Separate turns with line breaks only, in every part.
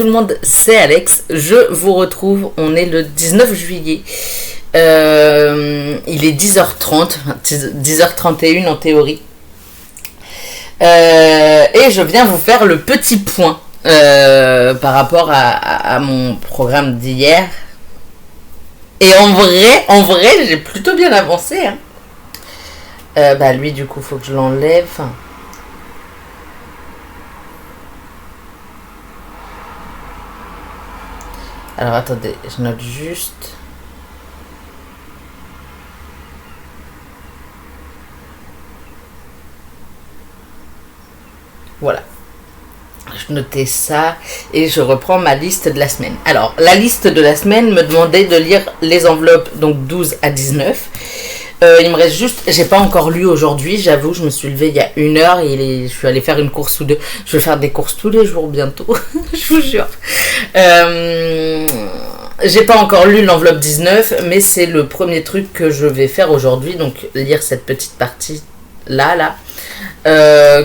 Tout le monde, c'est Alex. Je vous retrouve. On est le 19 juillet. Il est 10h30, 10h31 en théorie. Et je viens vous faire le petit point par rapport à mon programme d'hier. Et en vrai, j'ai plutôt bien avancé. Lui, du coup, faut que je l'enlève. Alors, attendez, je note juste. Voilà. Je notais ça et je reprends ma liste de la semaine. Alors, la liste de la semaine me demandait de lire les enveloppes, donc 12 à 19. Il me reste juste, j'ai pas encore lu aujourd'hui, j'avoue, je me suis levée il y a 1 heure et je suis allée faire une course ou deux. Je vais faire des courses tous les jours bientôt, je vous jure. J'ai pas encore lu l'enveloppe 19, mais c'est le premier truc que je vais faire aujourd'hui, donc lire cette petite partie là,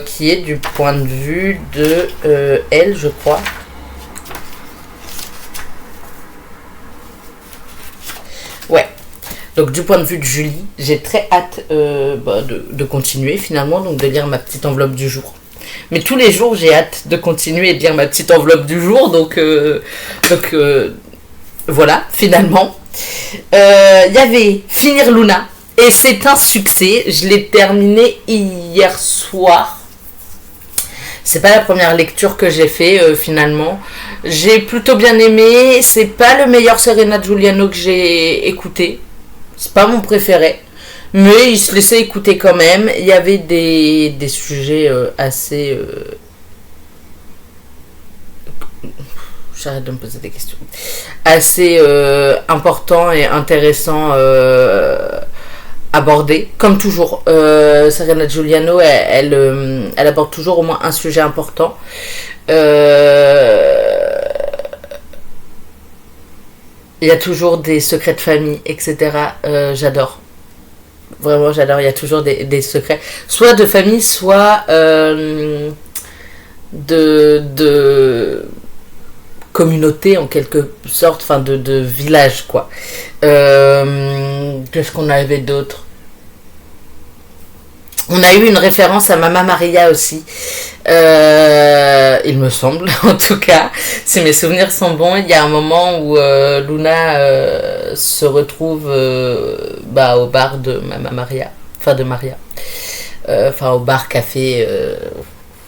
qui est du point de vue de elle, je crois. Ouais. Donc du point de vue de Julie, j'ai très hâte de continuer finalement, donc de lire ma petite enveloppe du jour. Mais tous les jours, j'ai hâte de continuer et de lire ma petite enveloppe du jour, donc voilà, finalement. Il y avait Finir Luna, et c'est un succès. Je l'ai terminé hier soir. C'est pas la première lecture que j'ai fait finalement. J'ai plutôt bien aimé. C'est pas le meilleur Serena Giuliano que j'ai écouté. C'est pas mon préféré. Mais il se laissait écouter quand même. Il y avait des sujets assez... J'arrête de me poser des questions. Assez importants et intéressants abordés. Comme toujours, Serena Giuliano, elle aborde toujours au moins un sujet important. Il y a toujours des secrets de famille, etc. J'adore. Vraiment, j'adore. Il y a toujours des secrets. Soit de famille, soit de communauté en quelque sorte, enfin de village, quoi. Qu'est-ce qu'on avait d'autre? On a eu une référence à Mama Maria aussi. Il me semble, en tout cas, si mes souvenirs sont bons, il y a un moment où Luna se retrouve au bar de Mama Maria, enfin de Maria, au bar café,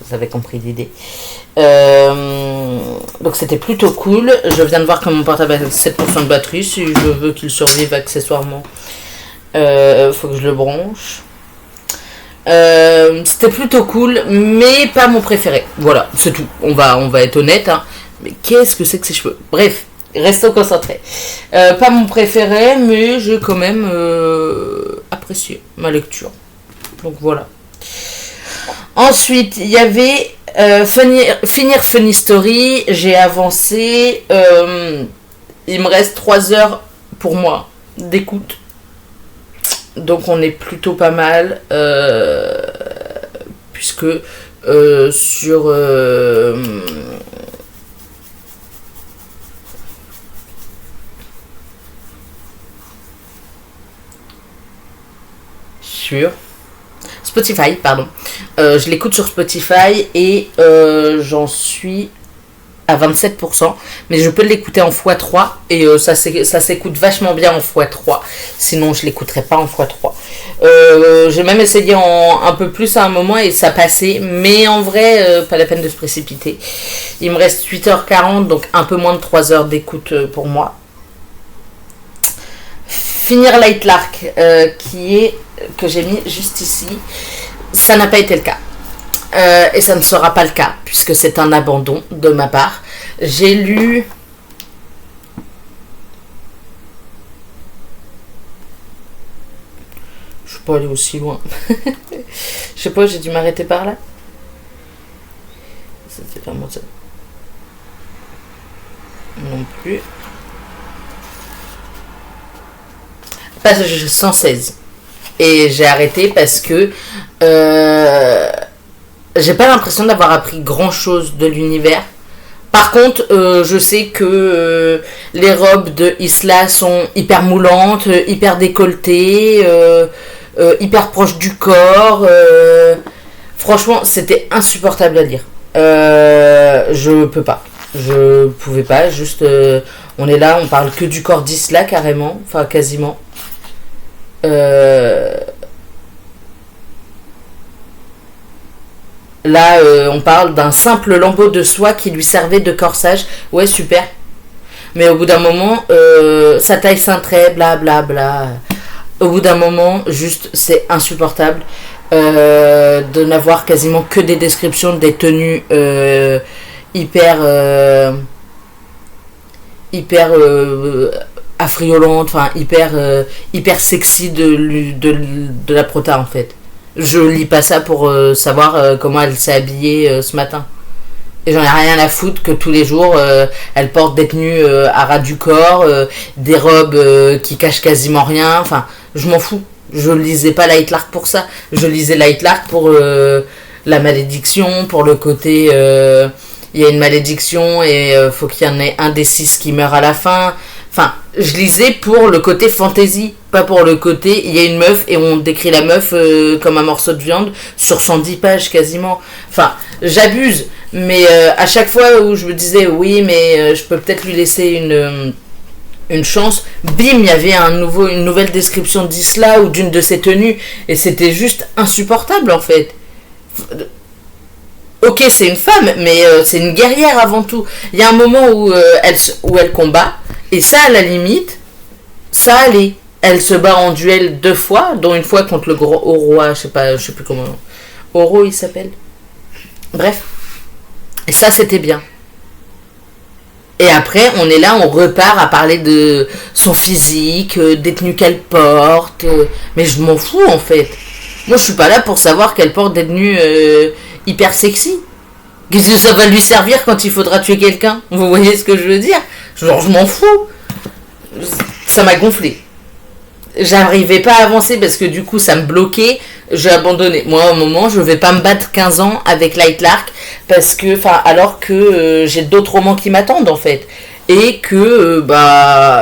vous avez compris l'idée. Donc c'était plutôt cool. Je viens de voir que mon portable a 7% de batterie. Si je veux qu'il survive accessoirement, faut que je le branche. C'était plutôt cool, mais pas mon préféré. Voilà, c'est tout. On va être honnête. Mais qu'est-ce que c'est que ces cheveux? Bref, restons concentrés. Pas mon préféré, mais j'ai quand même apprécié ma lecture. Donc voilà. Ensuite, il y avait finir Funny Story. J'ai avancé. Il me reste 3 heures pour moi d'écoute. Donc on est plutôt pas mal. Puisque sur... sur Spotify, pardon. Je l'écoute sur Spotify et j'en suis à 27%, mais je peux l'écouter en x3 et ça s'écoute vachement bien en x3, sinon je l'écouterai pas en x3. J'ai même essayé en un peu plus à un moment et ça passait, mais en vrai, pas la peine de se précipiter. Il me reste 8h40, donc un peu moins de 3 heures d'écoute pour moi. Finir Light Lark, que j'ai mis juste ici, ça n'a pas été le cas. Et ça ne sera pas le cas, puisque c'est un abandon de ma part. J'ai lu... Je suis pas allée aussi loin. Je sais pas, j'ai dû m'arrêter par là. C'était vraiment ça. Non plus. Page 116. Et j'ai arrêté parce que j'ai pas l'impression d'avoir appris grand chose de l'univers. Par contre, je sais que les robes de Isla sont hyper moulantes, hyper décolletées, hyper proches du corps. Franchement, c'était insupportable à lire. Je peux pas. Je pouvais pas. Juste, on est là, on parle que du corps d'Isla carrément, enfin quasiment. Là, on parle d'un simple lambeau de soie qui lui servait de corsage. Ouais, super. Mais au bout d'un moment, sa taille cintrée, bla bla bla. Au bout d'un moment, juste, c'est insupportable de n'avoir quasiment que des descriptions des tenues hyper hyper affriolantes, enfin hyper sexy de la prota en fait. Je lis pas ça pour savoir comment elle s'est habillée ce matin. Et j'en ai rien à foutre que tous les jours, elle porte des tenues à ras du corps, des robes qui cachent quasiment rien. Enfin, je m'en fous. Je lisais pas Light Lark pour ça. Je lisais Light Lark pour la malédiction, pour le côté... il y a une malédiction et faut qu'il y en ait un des 6 qui meurt à la fin. Enfin, je lisais pour le côté fantasy, pas pour le côté il y a une meuf et on décrit la meuf comme un morceau de viande sur 110 pages quasiment. Enfin, j'abuse, mais à chaque fois où je me disais oui, mais je peux peut-être lui laisser une chance, bim, il y avait une nouvelle description d'Isla ou d'une de ses tenues et c'était juste insupportable en fait. Ok, c'est une femme, mais c'est une guerrière avant tout. Il y a un moment où elle combat, et ça, à la limite, ça allait. Elle se bat en duel 2 fois, dont une fois contre le gros roi, je sais plus comment. Oro, il s'appelle. Bref. Et ça, c'était bien. Et après, on est là, on repart à parler de son physique, des tenues qu'elle porte. Mais je m'en fous, en fait. Moi, je suis pas là pour savoir qu'elle porte des tenues hyper sexy. Qu'est-ce que ça va lui servir quand il faudra tuer quelqu'un? Vous voyez ce que je veux dire? Genre, je m'en fous. Ça m'a gonflé. J'arrivais pas à avancer parce que du coup, ça me bloquait. J'ai abandonné. Moi, au moment, je vais pas me battre 15 ans avec Light Lark parce que, enfin, alors que j'ai d'autres romans qui m'attendent en fait. Et que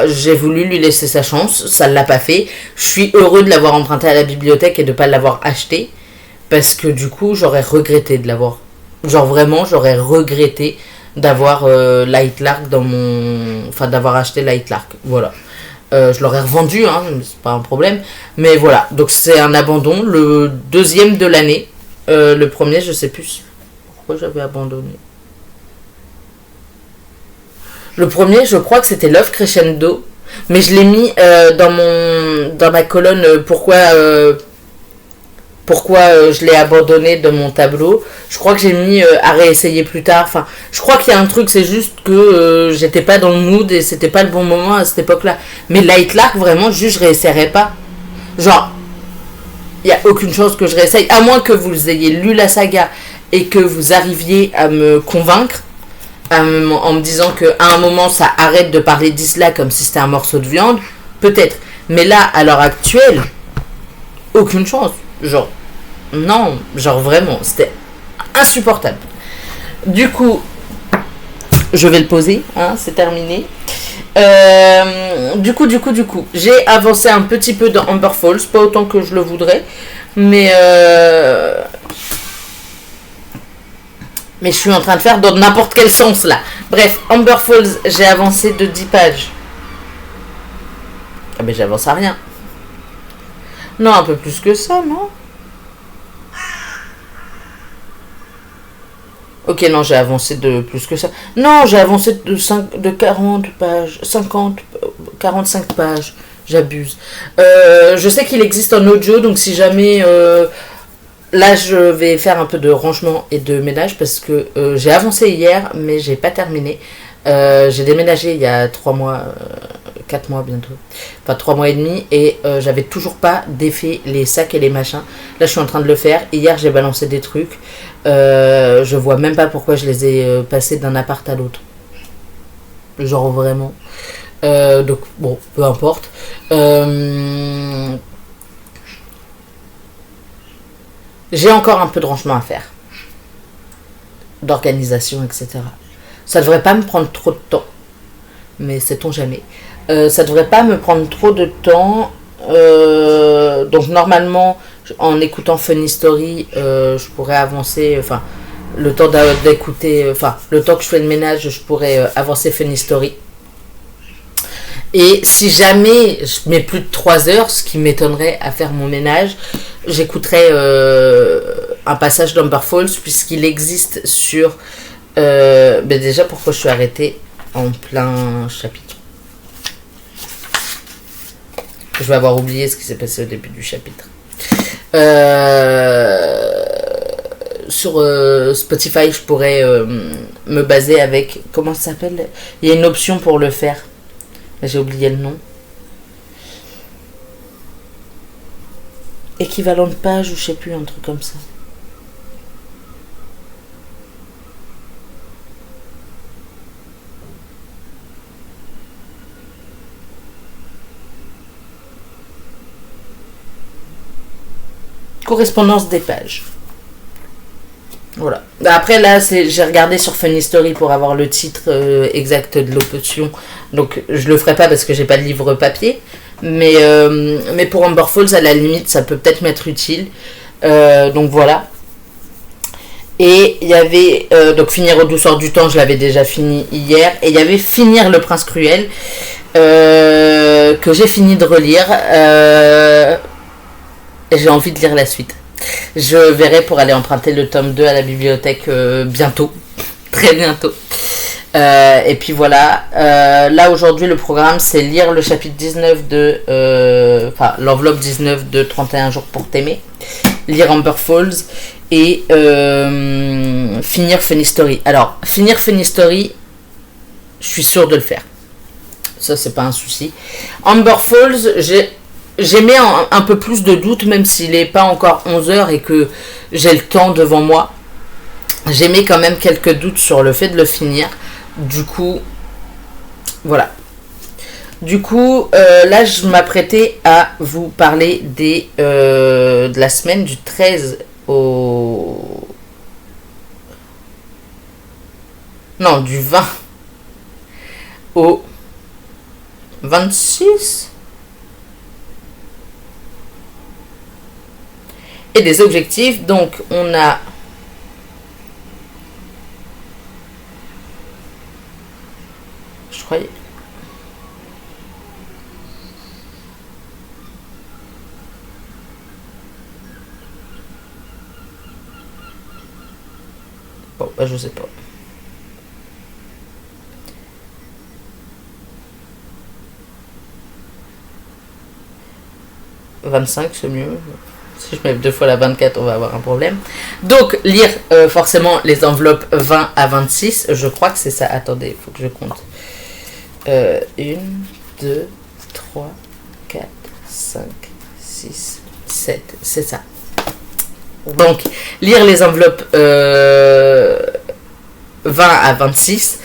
j'ai voulu lui laisser sa chance, ça ne l'a pas fait. Je suis heureux de l'avoir emprunté à la bibliothèque et de ne pas l'avoir acheté. Parce que du coup, j'aurais regretté de l'avoir. Genre vraiment, j'aurais regretté d'avoir Light Lark dans mon... Enfin, d'avoir acheté Light Lark. Voilà. Je l'aurais revendu, hein, c'est pas un problème. Mais voilà, donc c'est un abandon. Le deuxième de l'année. Le premier, je sais plus pourquoi j'avais abandonné. Le premier, je crois que c'était Love Crescendo. Mais je l'ai mis dans ma colonne pourquoi je l'ai abandonné de mon tableau. Je crois que j'ai mis à réessayer plus tard. Enfin, je crois qu'il y a un truc, c'est juste que j'étais pas dans le mood et c'était pas le bon moment à cette époque-là. Mais Light Lark, vraiment, juste je réessayerais pas. Genre, il n'y a aucune chance que je réessaye, à moins que vous ayez lu la saga et que vous arriviez à me convaincre en me disant qu'à un moment ça arrête de parler d'Isla comme si c'était un morceau de viande, peut-être. Mais là, à l'heure actuelle, aucune chance. Genre, non, genre vraiment, c'était insupportable. Du coup, je vais le poser, hein, c'est terminé. Du coup, j'ai avancé un petit peu dans Amber Falls, pas autant que je le voudrais, mais je suis en train de faire dans n'importe quel sens là. Bref, Amber Falls, j'ai avancé de 10 pages. Ah, mais j'avance à rien. Non, un peu plus que ça, non? Ok, non, j'ai avancé de plus que ça. Non, j'ai avancé de 40 pages, 50, 45 pages. J'abuse. Je sais qu'il existe en audio, donc si jamais... là, je vais faire un peu de rangement et de ménage parce que j'ai avancé hier, mais j'ai pas terminé. J'ai déménagé il y a 3 mois, 4 mois bientôt. Enfin, 3 mois et demi, et j'avais toujours pas défait les sacs et les machins. Là, je suis en train de le faire. Hier, j'ai balancé des trucs. Je vois même pas pourquoi je les ai passés d'un appart à l'autre. Genre vraiment. Donc, bon, peu importe. J'ai encore un peu de rangement à faire. D'organisation, etc. Ça devrait pas me prendre trop de temps. Mais sait-on jamais. Ça devrait pas me prendre trop de temps. Donc normalement, en écoutant Funny Story, je pourrais avancer. Enfin, le temps d'écouter. Enfin, le temps que je fais le ménage, je pourrais avancer Funny Story. Et si jamais je mets plus de 3 heures, ce qui m'étonnerait à faire mon ménage, j'écouterai un passage d'Amber Falls, puisqu'il existe sur... ben déjà, pourquoi je suis arrêtée en plein chapitre. Je vais avoir oublié ce qui s'est passé au début du chapitre. Sur Spotify, je pourrais me baser avec... Comment ça s'appelle? Il y a une option pour le faire. J'ai oublié le nom. Équivalent de page ou je sais plus, un truc comme ça. Correspondance des pages. Voilà. Après là, j'ai regardé sur Funny Story pour avoir le titre exact de l'option. Donc je le ferai pas parce que j'ai pas de livre papier. Mais pour Amber Falls, à la limite, ça peut peut-être m'être utile. Donc voilà. Et il y avait donc finir aux douceurs du temps, je l'avais déjà fini hier. Et il y avait finir Le Prince Cruel que j'ai fini de relire. Et j'ai envie de lire la suite. Je verrai pour aller emprunter le tome 2 à la bibliothèque bientôt. Très bientôt. Et puis voilà. Là aujourd'hui le programme c'est lire le chapitre 19 de... Enfin l'enveloppe 19 de 31 jours pour t'aimer. Lire Amber Falls. Et finir Funny Story. Alors finir Funny Story, je suis sûre de le faire. Ça c'est pas un souci. Amber Falls, j'ai mis un peu plus de doute, même s'il n'est pas encore 11h et que j'ai le temps devant moi. J'ai mis quand même quelques doutes sur le fait de le finir. Du coup, voilà. Du coup, là, je m'apprêtais à vous parler de la semaine du 13 au... Non, du 20 au 26 et des objectifs. Donc on a je croyais bon bah je sais pas. « 25 c'est mieux. Si je mets 2 fois la 24, on va avoir un problème. Donc, lire forcément les enveloppes 20 à 26. Je crois que c'est ça. Attendez, il faut que je compte. 1, 2, 3, 4, 5, 6, 7. C'est ça. Donc, lire les enveloppes 20 à 26.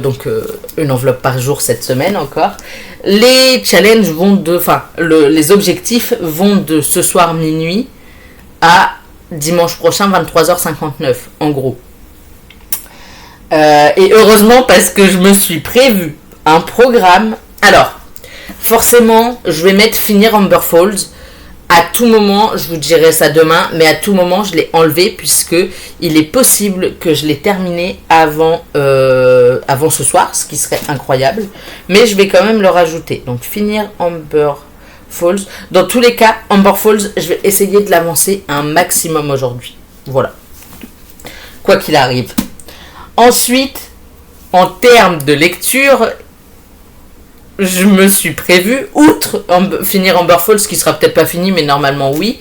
Donc, une enveloppe par jour cette semaine encore. Les challenges vont de... Enfin, les objectifs vont de ce soir minuit à dimanche prochain 23h59, en gros. Et heureusement parce que je me suis prévu un programme. Alors, forcément, je vais mettre finir Amber Falls. À tout moment, je vous dirai ça demain, mais à tout moment, je l'ai enlevé puisque il est possible que je l'ai terminé avant ce soir, ce qui serait incroyable. Mais je vais quand même le rajouter. Donc, finir Amber Falls. Dans tous les cas, Amber Falls, je vais essayer de l'avancer un maximum aujourd'hui. Voilà. Quoi qu'il arrive. Ensuite, en termes de lecture... Je me suis prévu, outre finir Amber Falls, qui sera peut-être pas fini, mais normalement oui.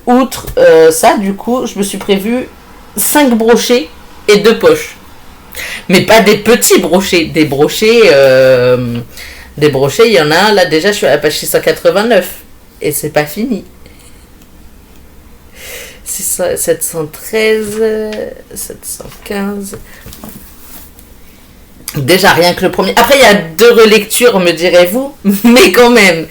Outre ça, du coup, je me suis prévu 5 brochets et 2 poches. Mais pas des petits brochets, des brochets, il y en a un, là déjà je suis à la page 689. Et c'est pas fini. 713, 715... Déjà rien que le premier. Après il y a 2 relectures me direz-vous, mais quand même.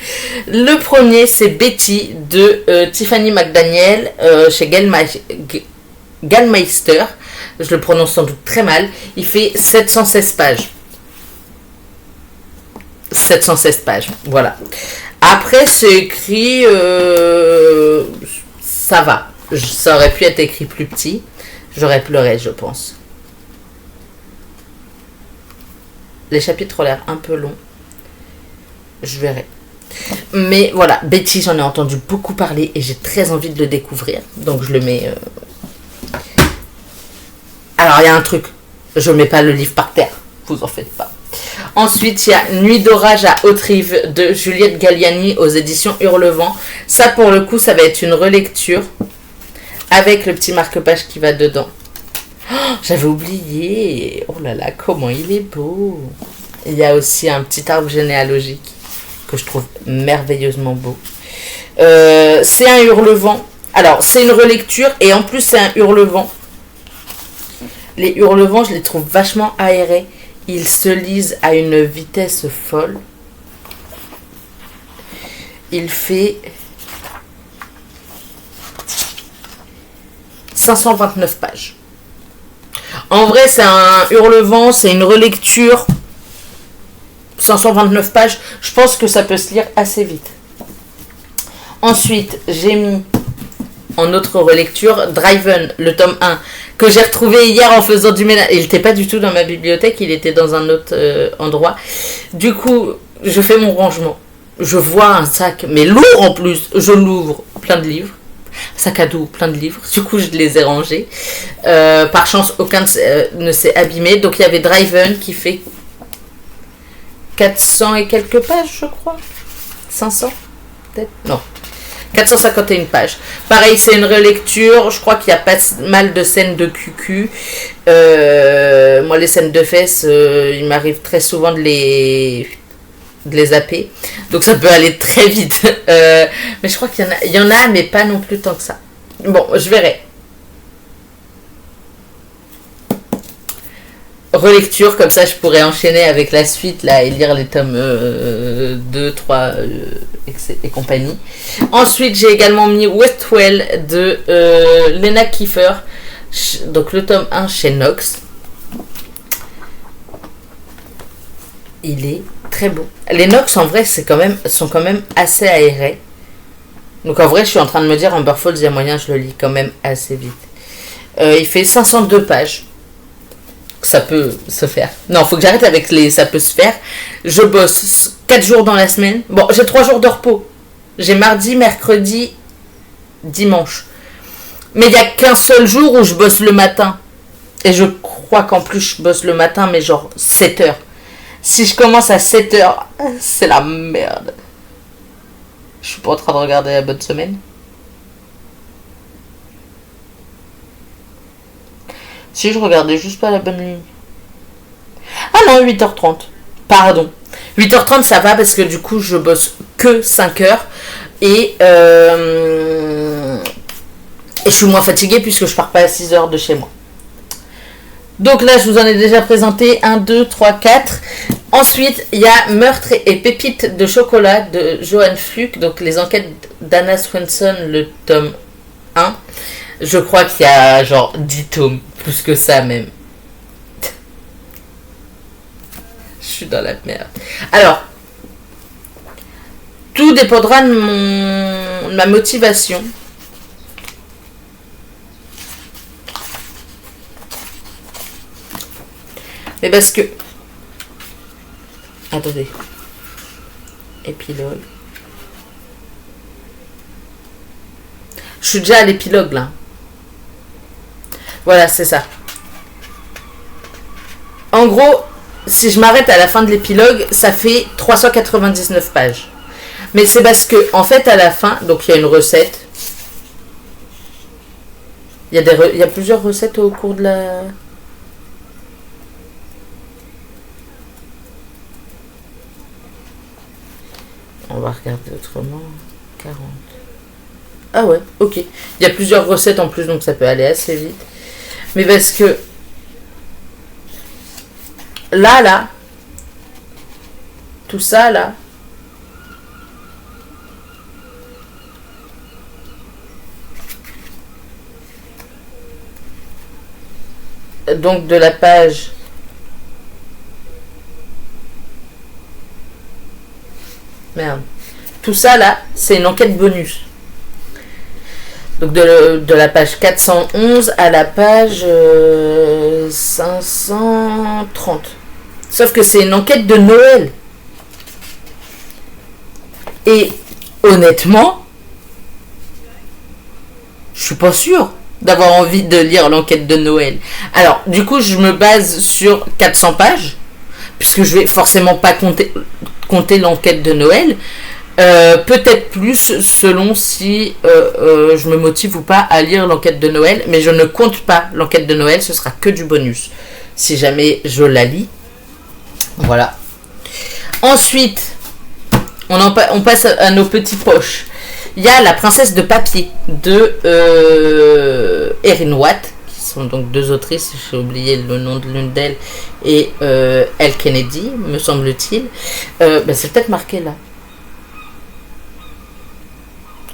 Le premier c'est Betty de Tiffany McDaniel chez Gallmeister. Je le prononce sans doute très mal. Il fait 716 pages. 716 pages, voilà. Après, c'est écrit... ça va. Ça aurait pu être écrit plus petit. J'aurais pleuré, je pense. Les chapitres ont l'air un peu longs. Je verrai. Mais voilà, Betty, j'en ai entendu beaucoup parler et j'ai très envie de le découvrir. Donc je le mets... Alors, il y a un truc. Je ne mets pas le livre par terre. Vous en faites pas. Ensuite, il y a Nuit d'orage à Haute-Rive de Juliette Galliani aux éditions Hurlevent. Ça, pour le coup, ça va être une relecture avec le petit marque-page qui va dedans. Oh, j'avais oublié. Oh là là, comment il est beau. Il y a aussi un petit arbre généalogique que je trouve merveilleusement beau. C'est un Hurlevent. Alors, c'est une relecture et en plus, c'est un Hurlevent. Les Hurlevents, je les trouve vachement aérés. Ils se lisent à une vitesse folle. Il fait 529 pages. En vrai, c'est un Hurlevent, c'est une relecture. 529 pages, je pense que ça peut se lire assez vite. Ensuite, j'ai mis en autre relecture Driven, le tome 1, que j'ai retrouvé hier en faisant du ménage. Il n'était pas du tout dans ma bibliothèque, il était dans un autre endroit. Du coup, je fais mon rangement. Je vois un sac, mais lourd en plus. Je l'ouvre, plein de livres. Sac à dos, plein de livres. Du coup, je les ai rangés. Par chance, aucun ne s'est abîmé. Donc, il y avait Driven qui fait 400 et quelques pages, je crois. 500 peut-être. Non. 451 pages. Pareil, c'est une relecture. Je crois qu'il y a pas mal de scènes de cucu. Moi, les scènes de fesses, il m'arrive très souvent de les zapper. Donc, ça peut aller très vite. Mais je crois qu'il y en a, mais pas non plus tant que ça. Bon, je verrai. Relecture, comme ça je pourrais enchaîner avec la suite là et lire les tomes 2, 3 et compagnie. Ensuite, j'ai également mis Westwell de Lena Kiefer, donc le tome 1 chez Nox. Il est très beau. Les Nox en vrai sont quand même assez aérés. Donc en vrai, je suis en train de me dire Amber Falls, il y a moyen, je le lis quand même assez vite. Il fait 502 pages. Ça peut se faire. Non, faut que j'arrête avec les ça peut se faire. Je bosse 4 jours dans la semaine. Bon, j'ai 3 jours de repos. J'ai mardi, mercredi, dimanche. Mais il n'y a qu'un seul jour où je bosse le matin. Et je crois qu'en plus je bosse le matin, mais genre 7 heures. Si je commence à 7 heures, c'est la merde. Je suis pas en train de regarder la bonne semaine. Si je regardais juste pas la bonne ligne. Ah non, 8h30. Pardon. 8h30 ça va parce que du coup je bosse que 5 heures. Et je suis moins fatiguée puisque je pars pas à 6 heures de chez moi. Donc là je vous en ai déjà présenté 1, 2, 3, 4. Ensuite il y a Meurtre et pépites de chocolat de Johan Fluck. Donc les enquêtes d'Anna Swenson, le tome 1. Je crois qu'il y a genre 10 tomes. Plus que ça même. Je suis dans la merde. Alors, tout dépendra de ma motivation. Mais parce que... Attendez. Épilogue. Je suis déjà à l'épilogue là. Voilà, c'est ça. En gros, si je m'arrête à la fin de l'épilogue, ça fait 399 pages. Mais c'est parce que, en fait, à la fin, donc il y a une recette. Il y a plusieurs recettes au cours de la... On va regarder autrement. 40. Ah ouais, ok. Il y a plusieurs recettes en plus, donc ça peut aller assez vite. Mais parce que là, tout ça là, donc de la page... Merde. Tout ça là, c'est une enquête bonus. Donc de la page 411 à la page 530. Sauf que c'est une enquête de Noël. Et honnêtement, je suis pas sûre d'avoir envie de lire l'enquête de Noël. Alors, du coup, je me base sur 400 pages, puisque je vais forcément pas compter l'enquête de Noël. Peut-être plus selon si je me motive ou pas à lire l'enquête de Noël, mais je ne compte pas l'enquête de Noël, ce sera que du bonus si jamais je la lis. Voilà. Ensuite, on passe à nos petits poches. Il y a La princesse de papier de Erin Watt, qui sont donc deux autrices, j'ai oublié le nom de l'une d'elles, et Elle Kennedy, me semble-t-il. C'est peut-être marqué là.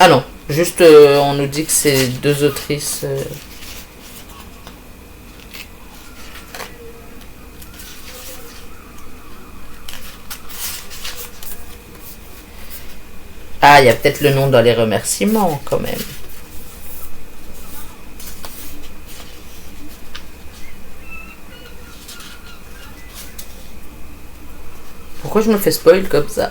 Ah non, juste on nous dit que c'est deux autrices. Ah, il y a peut-être le nom dans les remerciements quand même. Pourquoi je me fais spoil comme ça?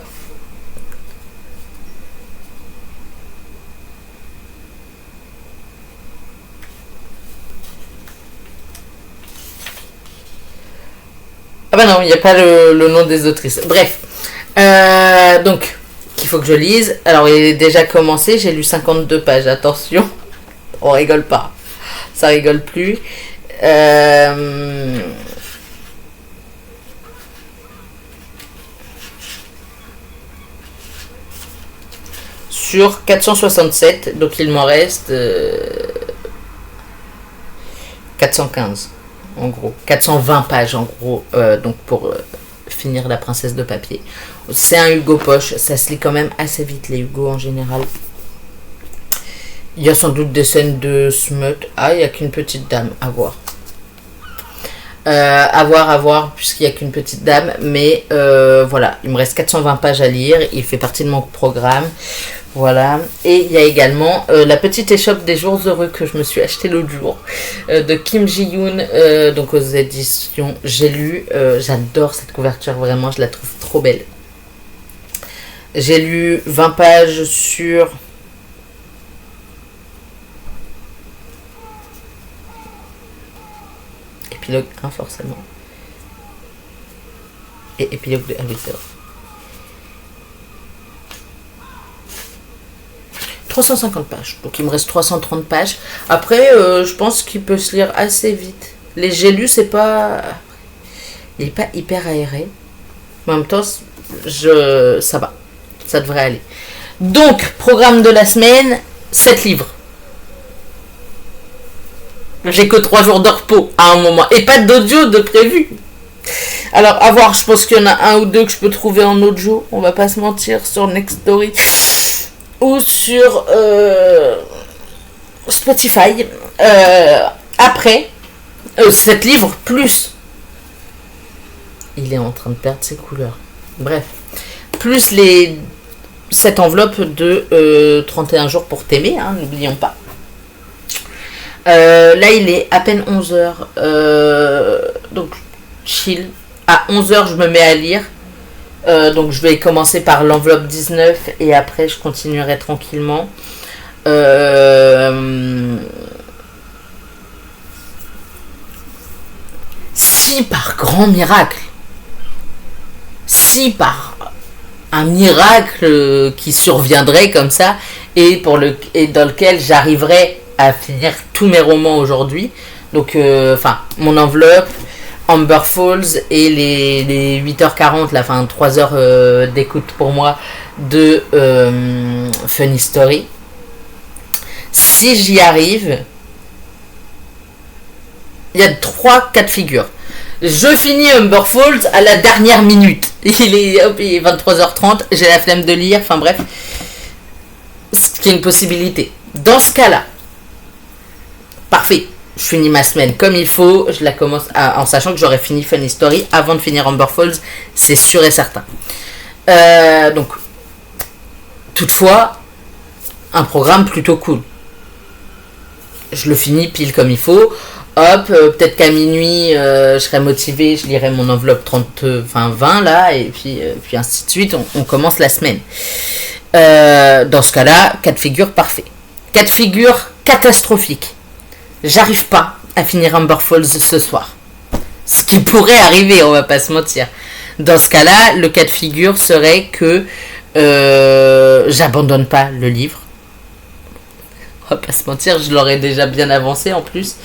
Ah bah non, il n'y a pas le nom des autrices. Bref. Donc, qu'il faut que je lise. Alors, il est déjà commencé. J'ai lu 52 pages. Attention. On rigole pas. Ça rigole plus. Sur 467. Donc, il m'en reste 415. En gros, 420 pages en gros, donc pour finir La princesse de papier. C'est un Hugo poche, ça se lit quand même assez vite les Hugo en général. Il y a sans doute des scènes de smut. Ah, il n'y a qu'une petite dame, à voir. À voir, puisqu'il n'y a qu'une petite dame. Mais voilà, il me reste 420 pages à lire, il fait partie de mon programme. Voilà, et il y a également La petite échoppe des jours heureux que je me suis acheté l'autre jour de Kim Ji-yoon, donc aux éditions J'ai lu. J'adore cette couverture, vraiment, je la trouve trop belle. J'ai lu 20 pages sur épilogue 1 forcément. Et épilogue de... Ah oui, c'est vrai. 350 pages, donc il me reste 330 pages. Après, je pense qu'il peut se lire assez vite. Les j'ai lus, c'est pas... Il n'est pas hyper aéré. Mais en même temps, ça va. Ça devrait aller. Donc, programme de la semaine, 7 livres. J'ai que 3 jours de repos à un moment. Et pas d'audio de prévu. Alors, à voir, je pense qu'il y en a un ou deux que je peux trouver en audio. On va pas se mentir, sur Nextory. Ou sur Spotify. Après, 7 livres plus. Il est en train de perdre ses couleurs. Bref. Plus cette enveloppe de 31 jours pour t'aimer, hein, n'oublions pas. Là, il est à peine 11h. Donc, chill. À 11h, je me mets à lire. Donc, je vais commencer par l'enveloppe 19 et après, je continuerai tranquillement. Si par grand miracle, si par un miracle qui surviendrait comme ça et dans lequel j'arriverai à finir tous mes romans aujourd'hui, donc mon enveloppe, Amber Falls et les 8h40, la fin 3 heures d'écoute pour moi de Funny Story. Si j'y arrive, il y a 3 cas de figure. Je finis Amber Falls à la dernière minute. Il est 23h30, j'ai la flemme de lire, enfin bref. Ce qui est une possibilité. Dans ce cas-là, parfait. je finis ma semaine comme il faut, je la commence en sachant que j'aurai fini Funny Story avant de finir Amber Falls, c'est sûr et certain. Donc, toutefois, un programme plutôt cool. Je le finis pile comme il faut. Hop, peut-être qu'à minuit, je serai motivée, je lirai mon enveloppe 20 là, et puis ainsi de suite, on commence la semaine. Dans ce cas-là, cas de figure parfait. Cas de figure catastrophique. J'arrive pas à finir Amber Falls ce soir. Ce qui pourrait arriver, on va pas se mentir. Dans ce cas-là, le cas de figure serait que j'abandonne pas le livre. On va pas se mentir, je l'aurais déjà bien avancé en plus.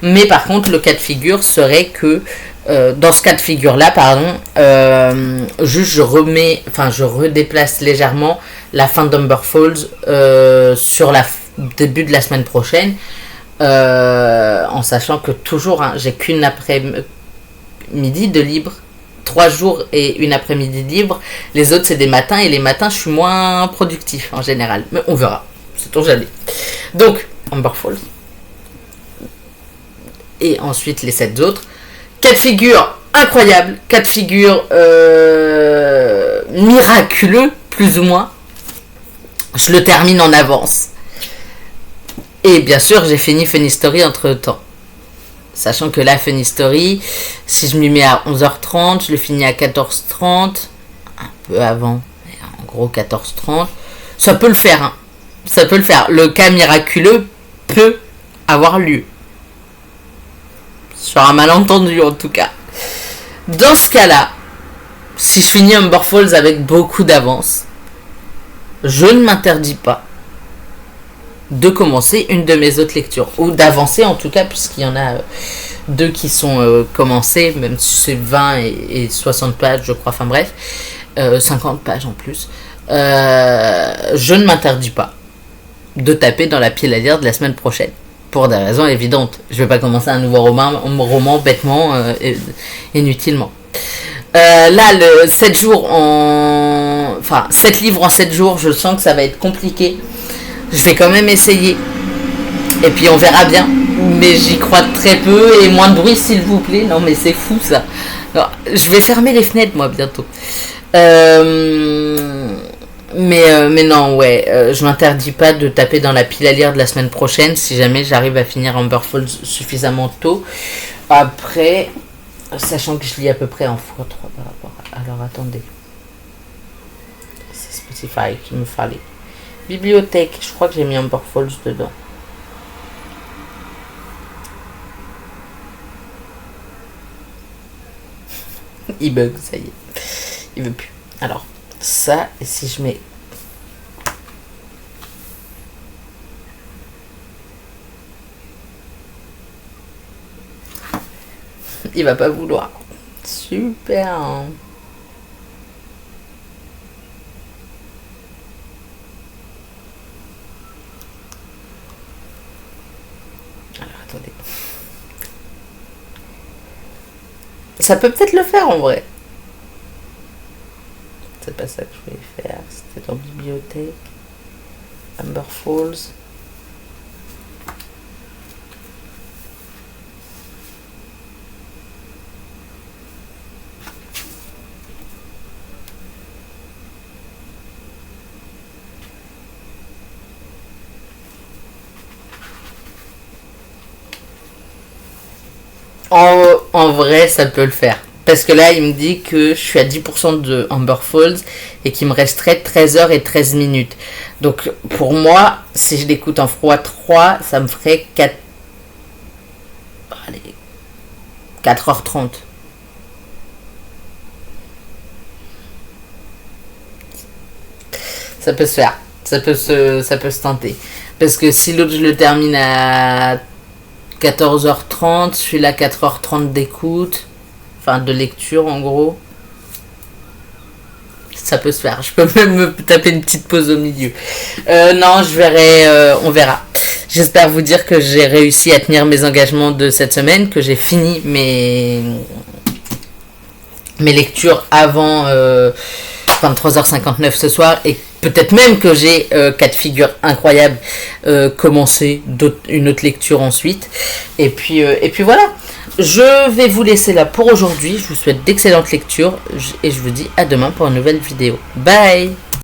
Mais par contre, le cas de figure serait que dans ce cas de figure-là, juste je redéplace légèrement la fin d'Amber Falls sur début de la semaine prochaine, en sachant que toujours, j'ai qu'une après-midi de libre, 3 jours et une après-midi de libre. Les autres, c'est des matins, et les matins, je suis moins productif en général. Mais on verra, c'est on jamais. Donc, Amber Falls. Et ensuite, les 7 autres. Cas de figure incroyable, cas de figure miraculeux, plus ou moins. Je le termine en avance. Et bien sûr, j'ai fini Funny Story entre temps. Sachant que là, Funny Story, si je m'y mets à 11h30, je le finis à 14h30, un peu avant, en gros 14h30. Ça peut le faire, hein. Ça peut le faire. Le cas miraculeux peut avoir lieu. Sur un malentendu en tout cas. Dans ce cas-là, si je finis Amber Falls avec beaucoup d'avance, je ne m'interdis pas de commencer une de mes autres lectures. Ou d'avancer en tout cas, puisqu'il y en a 2 qui sont commencées, même si c'est 20 et 60 pages, je crois, enfin bref, 50 pages en plus. Je ne m'interdis pas de taper dans la pile à lire de la semaine prochaine. Pour des raisons évidentes. Je vais pas commencer un nouveau roman bêtement, inutilement. Là, 7 livres en 7 jours, je sens que ça va être compliqué. Je vais quand même essayer. Et puis on verra bien. Mais j'y crois très peu. Et moins de bruit, s'il vous plaît. Non, mais c'est fou ça. Alors, je vais fermer les fenêtres, moi, bientôt. Mais non, ouais, je m'interdis pas de taper dans la pile à lire de la semaine prochaine si jamais j'arrive à finir Amber Falls suffisamment tôt. Après, sachant que je lis à peu près en x3 par rapport à... Alors, attendez. C'est Spotify qu'il me fallait. Bibliothèque, je crois que j'ai mis Amber Falls dedans. Il bug, ça y est. Il veut plus. Alors... ça, et si je mets il va pas vouloir. Super. Alors attendez, ça peut peut-être le faire en vrai. C'est pas ça que je voulais faire. C'était dans bibliothèque. Amber Falls. En vrai, ça peut le faire. Parce que là, il me dit que je suis à 10% de Amber Falls et qu'il me resterait 13h et 13 minutes. Donc, pour moi, si je l'écoute en x3, ça me ferait 4h30. Ça peut se faire. Ça peut se tenter. Parce que si l'autre, je le termine à 14h30, celui-là 4h30 d'écoute... enfin de lecture en gros, ça peut se faire. Je peux même me taper une petite pause au milieu. Non, je verrai, on verra. J'espère vous dire que j'ai réussi à tenir mes engagements de cette semaine, que j'ai fini mes lectures avant 23h59 ce soir et peut-être même que j'ai cas de figure incroyable, commencer une autre lecture ensuite. Et puis voilà. Je vais vous laisser là pour aujourd'hui. Je vous souhaite d'excellentes lectures et je vous dis à demain pour une nouvelle vidéo. Bye!